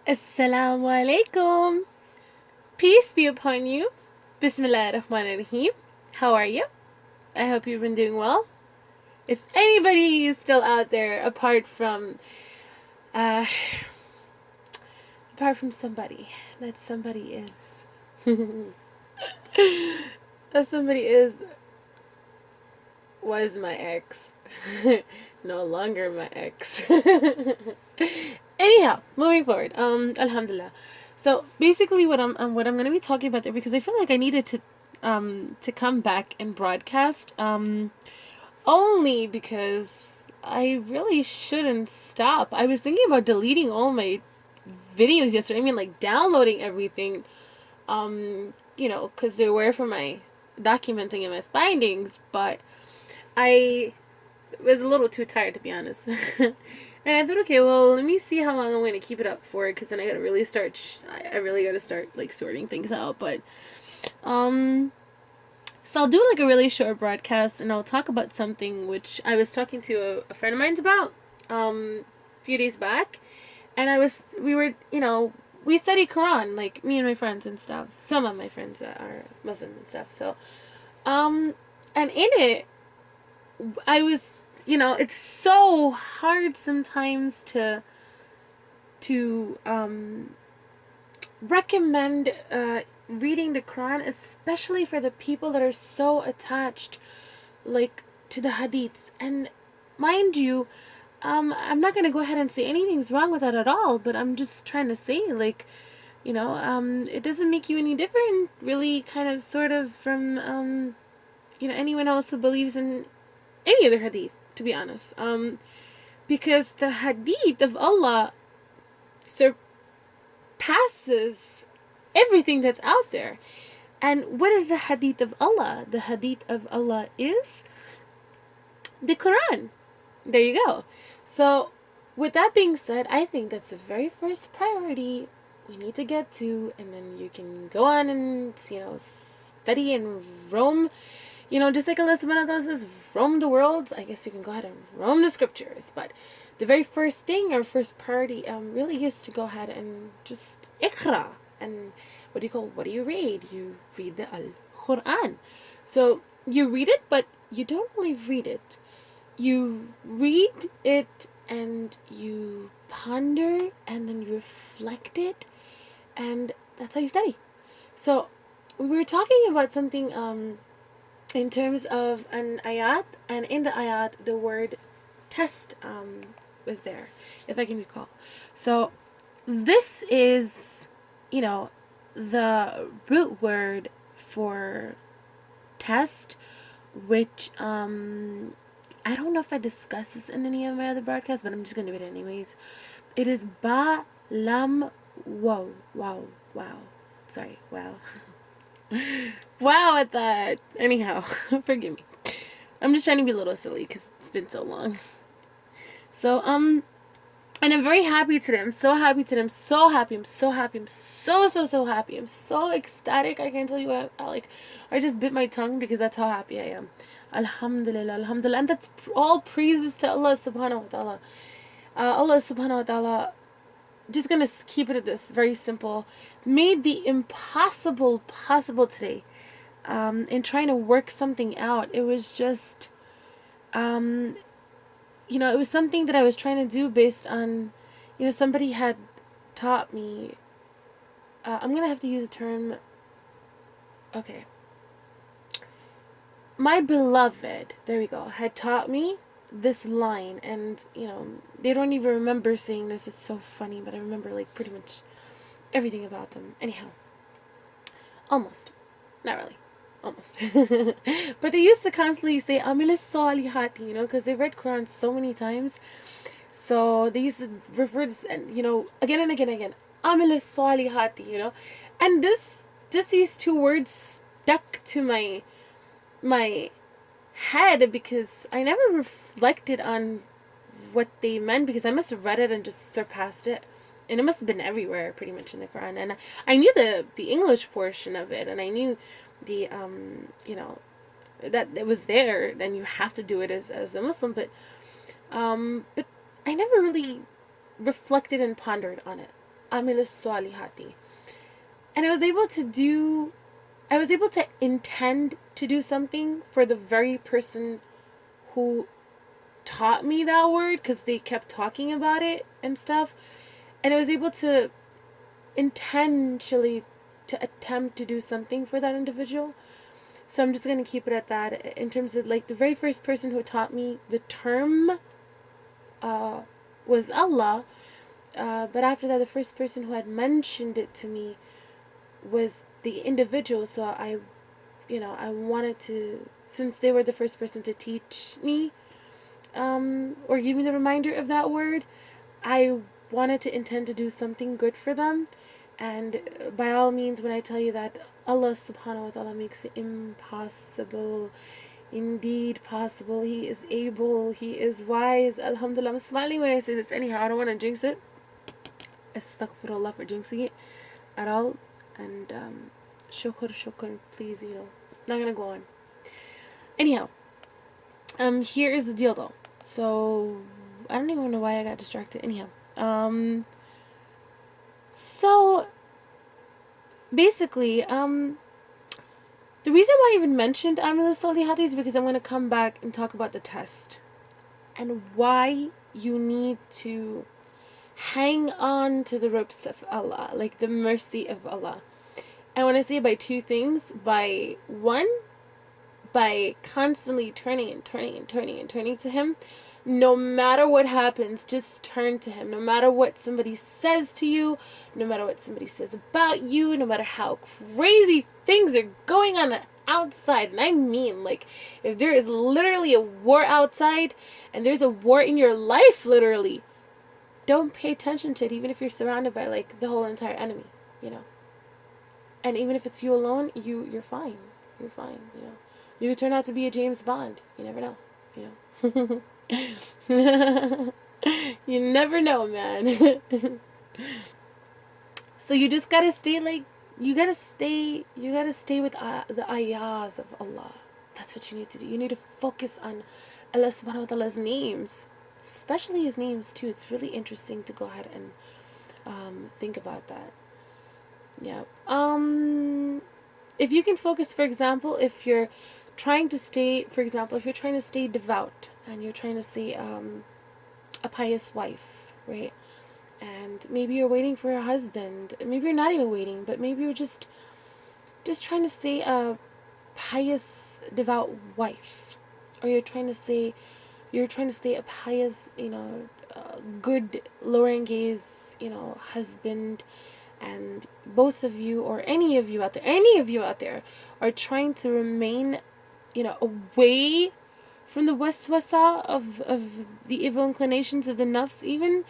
Assalamu alaikum. Peace be upon you. Bismillah ar-Rahman ar-Rahim. How are you? I hope you've been doing well. If anybody is still out there uh, apart from somebody, that somebody is, that somebody is, was my ex. No longer my ex. Anyhow, moving forward. Alhamdulillah. So basically, what I'm gonna be talking about there, because I feel like I needed to come back and broadcast. Only because I really shouldn't stop. I was thinking about deleting all my videos yesterday. I mean, like downloading everything. Because they were for my documenting and my findings, but I was a little too tired, to be honest. And I thought, okay, well, let me see how long I'm going to keep it up for, because then I gotta really start. I really gotta start like sorting things out. But so I'll do like a really short broadcast, and I'll talk about something which I was talking to a friend of mine's about a few days back, and we study Quran, like me and my friends and stuff. Some of my friends that are Muslim and stuff. So and in it, I was, it's so hard sometimes to recommend reading the Quran, especially for the people that are so attached, like, to the hadiths. And mind you, I'm not gonna go ahead and say anything's wrong with that at all, but I'm just trying to say, like, it doesn't make you any different, really, kind of, sort of, from anyone else who believes in any other hadith, to be honest. Because the hadith of Allah surpasses everything that's out there. And what is the hadith of Allah? The hadith of Allah is the Quran. There you go. So, with that being said, I think that's the very first priority we need to get to, and then you can go on and, study and roam. Just like Allah subhanahu wa ta'ala says, roam the world. I guess you can go ahead and roam the scriptures. But the very first thing, our first priority, really is to go ahead and just iqra. And what do you read? You read the Al-Quran. So you read it, but you don't only read it. You read it and you ponder and then you reflect it. And that's how you study. So we were talking about something in terms of an ayat, and in the ayat the word test was there, if I can recall. So this is, the root word for test, which I don't know if I discussed this in any of my other broadcasts, but I'm just gonna do it anyways. It is ba lam wow. Sorry, wow. Wow at that. Anyhow, forgive me. I'm just trying to be a little silly because it's been so long. So, and I'm very happy today. I'm so happy today. I'm so happy. I'm so happy. I'm so happy. I'm so ecstatic. I can't tell you I just bit my tongue because that's how happy I am. Alhamdulillah, alhamdulillah. And that's all praises to Allah subhanahu wa ta'ala. Allah subhanahu wa ta'ala, just gonna keep it at this, very simple, made the impossible possible today. In trying to work something out, it was just it was something that I was trying to do based on, somebody had taught me, I'm gonna have to use a term, okay, my beloved, there we go, had taught me this line, and they don't even remember saying this. It's so funny, but I remember like pretty much everything about them. Anyhow, almost, not really, almost. But they used to constantly say amil salihati, because they read Quran so many times, so they used to refer to, and again and again, amil salihati, and these two words stuck to my head, because I never reflected on what they meant, because I must have read it and just surpassed it, and it must have been everywhere pretty much in the Quran. And I knew the English portion of it, and I knew the that it was there, then you have to do it as a Muslim, but I never really reflected and pondered on it. amil salihati. And I was able to intend to do something for the very person who taught me that word, because they kept talking about it and stuff. And I was able to intentionally to attempt to do something for that individual. So I'm just going to keep it at that. In terms of like the very first person who taught me the term was Allah. But after that, the first person who had mentioned it to me was the individual. So I wanted to, since they were the first person to teach me, or give me the reminder of that word, I wanted to intend to do something good for them. And by all means, when I tell you that Allah subhanahu wa ta'ala makes it impossible indeed possible, He is able, He is wise. Alhamdulillah, I'm smiling when I say this. Anyhow, I don't want to jinx it. Astaghfirullah for jinxing it at all. And shukr, please, not gonna go on. Anyhow, here is the deal though. So I don't even know why I got distracted. Anyhow, so basically, the reason why I even mentioned Amil Salihati is because I'm going to come back and talk about the test and why you need to hang on to the ropes of Allah, like the mercy of Allah. I want to say by two things. By one, by constantly turning to Him. No matter what happens, just turn to Him. No matter what somebody says to you, no matter what somebody says about you, no matter how crazy things are going on outside. And I mean, like, if there is literally a war outside and there's a war in your life, literally, don't pay attention to it, even if you're surrounded by, like, the whole entire enemy, And even if it's you alone, you're fine. You're fine, You could turn out to be a James Bond. You never know, You never know, man. So you just gotta stay, like, you gotta stay with the ayahs of Allah. That's what you need to do. You need to focus on Allah subhanahu wa ta'ala's names, especially His names too. It's really interesting to go ahead and think about that. Yeah. If you can focus, for example, if you're trying to stay devout and you're trying to stay a pious wife, right? And maybe you're waiting for a husband. Maybe you're not even waiting, but maybe you're just trying to stay a pious, devout wife, or you're trying to stay a pious, good, lowering gaze, husband. And both of you, or any of you out there, are trying to remain, away from the waswasa of the evil inclinations of the nafs. Even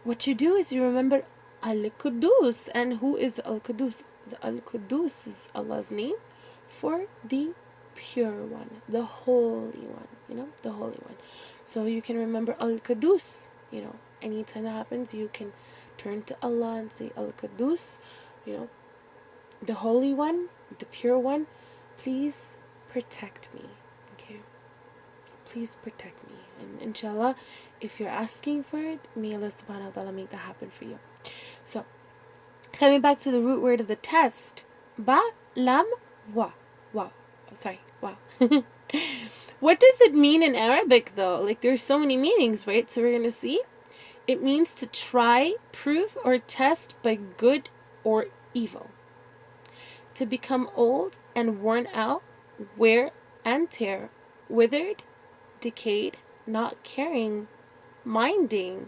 what you do is you remember Al-Quddus. And who is Al-Quddus? The Al-Quddus is Allah's name for the pure one, the holy one, the holy one. So you can remember Al-Quddus, anytime that happens, you can turn to Allah and say, Al-Quddus, the holy one, the pure one, please protect me, okay? Please protect me. And inshallah, if you're asking for it, may Allah subhanahu wa ta'ala make that happen for you. So, coming back to the root word of the test, ba, lam, wa. Wow. Sorry, wow. What does it mean in Arabic though? Like, there's so many meanings, right? So we're going to see. It means to try, prove, or test by good or evil. To become old and worn out, wear and tear, withered, decayed, not caring, minding,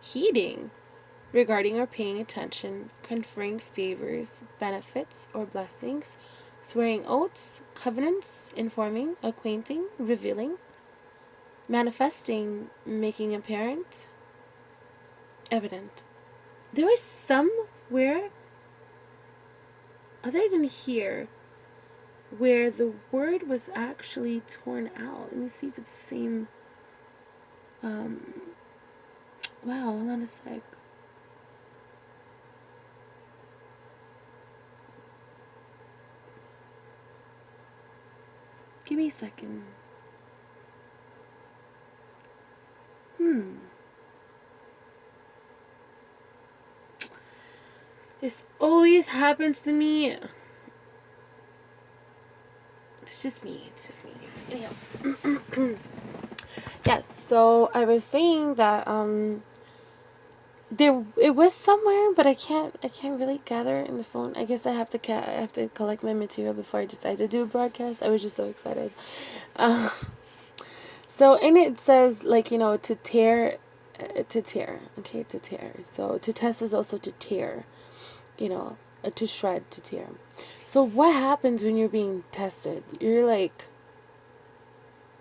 heeding, regarding or paying attention, conferring favors, benefits, or blessings, swearing oaths, covenants, informing, acquainting, revealing, manifesting, making apparent, evident. There was somewhere other than here where the word was actually torn out. Let me see if it's the same. Wow, hold on a sec. Give me a second. This always happens to me. It's just me. It's just me. Anyhow. Yes, so I was saying that there it was somewhere, but I can't really gather it in the phone. I guess I have to collect my material before I decide to do a broadcast. I was just so excited. Uh, so in it says, like, to tear, okay, to tear. So to test is also to tear, to shred, to tear. So what happens when you're being tested? You're like,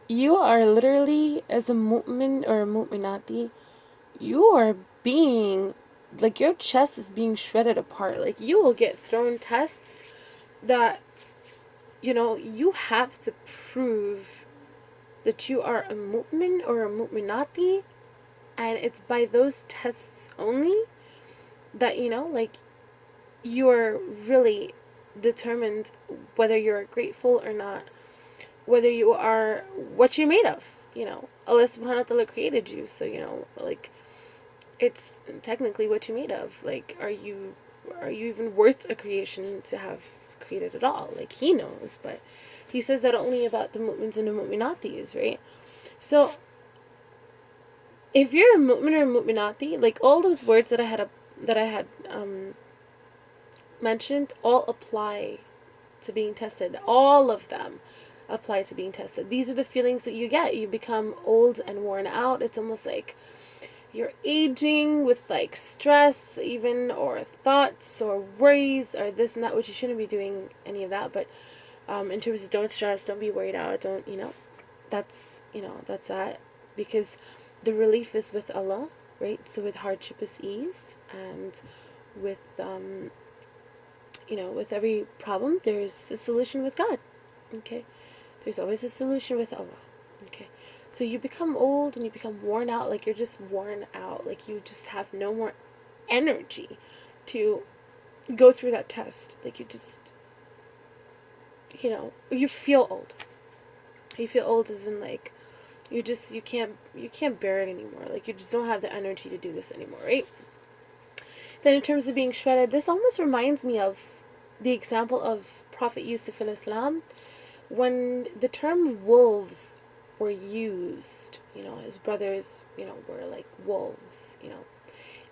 you are literally, as a mu'min or a mu'minati, you are being, like, your chest is being shredded apart. Like, you will get thrown tests that, you have to prove that you are a mu'min or a mu'minati, and it's by those tests only that, like, you're really determined whether you're grateful or not, whether you are what you're made of. Allah subhanahu wa ta'ala created you, so, like, it's technically what you're made of. Like, are you even worth a creation to have created at all? Like, he knows, but he says that only about the mu'mins and the mu'minatis, right? So if you're a mu'min or a mu'minati, like, all those words that I had mentioned all apply to being tested. All of them apply to being tested. These are the feelings that you get. You become old and worn out. It's almost like you're aging with, like, stress even, or thoughts or worries or this and that, which you shouldn't be doing any of that. But in terms of don't stress, don't be worried out, don't, that's that, because the relief is with Allah, right? So with hardship is ease, and with with every problem there's a solution with God. Okay, there's always a solution with Allah. Okay, so you become old and you become worn out, like, you're just worn out, like, you just have no more energy to go through that test. Like, you just, you feel old. You feel old as in, like, you can't bear it anymore. Like, you just don't have the energy to do this anymore, right? Then in terms of being shredded, this almost reminds me of the example of Prophet Yusuf al-Islam, when the term wolves were used. His brothers, were like wolves,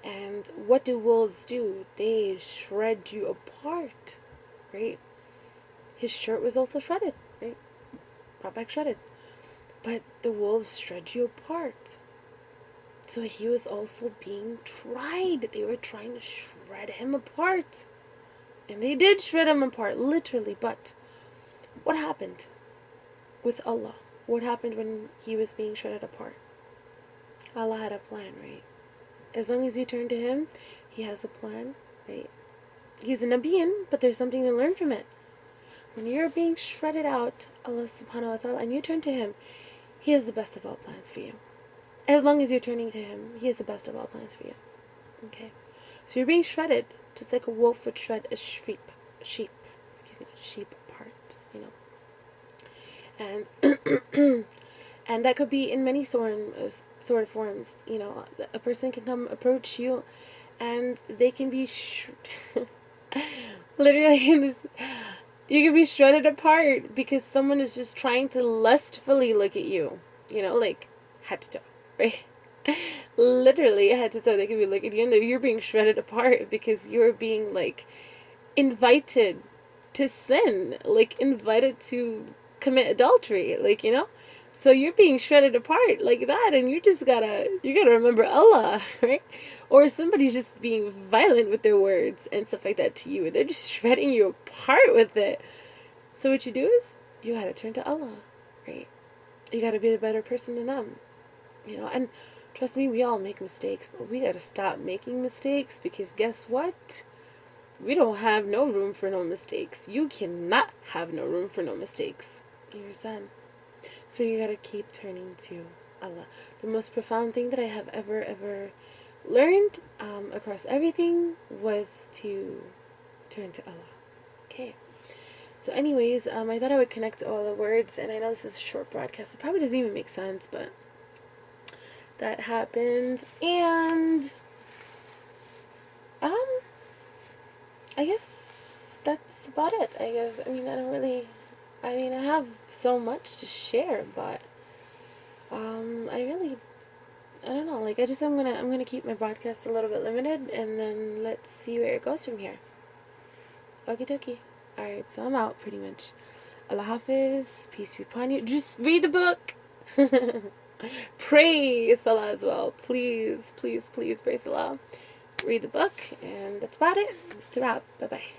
and what do wolves do? They shred you apart, right? His shirt was also shredded, right? Brought back shredded. But the wolves shred you apart. So he was also being tried. They were trying to shred him apart. And they did shred him apart, literally. But what happened with Allah? What happened when he was being shredded apart? Allah had a plan, right? As long as you turn to him, he has a plan, right? He's a Nabiyan, but there's something to learn from it. When you're being shredded out, Allah subhanahu wa ta'ala, and you turn to him, he has the best of all plans for you. As long as you're turning to him, he has the best of all plans for you. Okay? So you're being shredded, just like a wolf would shred a sheep apart, And and that could be in many sort of forms. A person can approach you, and they can be literally in this. You can be shredded apart because someone is just trying to lustfully look at you. Like, head to toe, right? Literally head to toe. They can be looking at you, and you're being shredded apart because you're being, like, invited to sin, like, invited to commit adultery, like, so you're being shredded apart like that, and you gotta remember Allah, right? Or somebody's just being violent with their words and stuff like that to you, and they're just shredding you apart with it. So what you do is you gotta turn to Allah, right? You gotta be a better person than them, and trust me, we all make mistakes, but we gotta stop making mistakes, because guess what? We don't have no room for no mistakes. You cannot have no room for no mistakes. You understand? So you gotta keep turning to Allah. The most profound thing that I have ever learned across everything was to turn to Allah. Okay. So anyways, I thought I would connect all the words, and I know this is a short broadcast. It probably doesn't even make sense, but that happened. And I guess that's about it. I guess, I mean, I have so much to share, but I don't know. Like, I'm gonna keep my broadcast a little bit limited, and then let's see where it goes from here. Okie dokie. Alright, so I'm out pretty much. Allah Hafiz, peace be upon you. Just read the book. Pray Salah as well. Please, please, please pray Salah. Read the book, and that's about it. It's a wrap. Bye bye.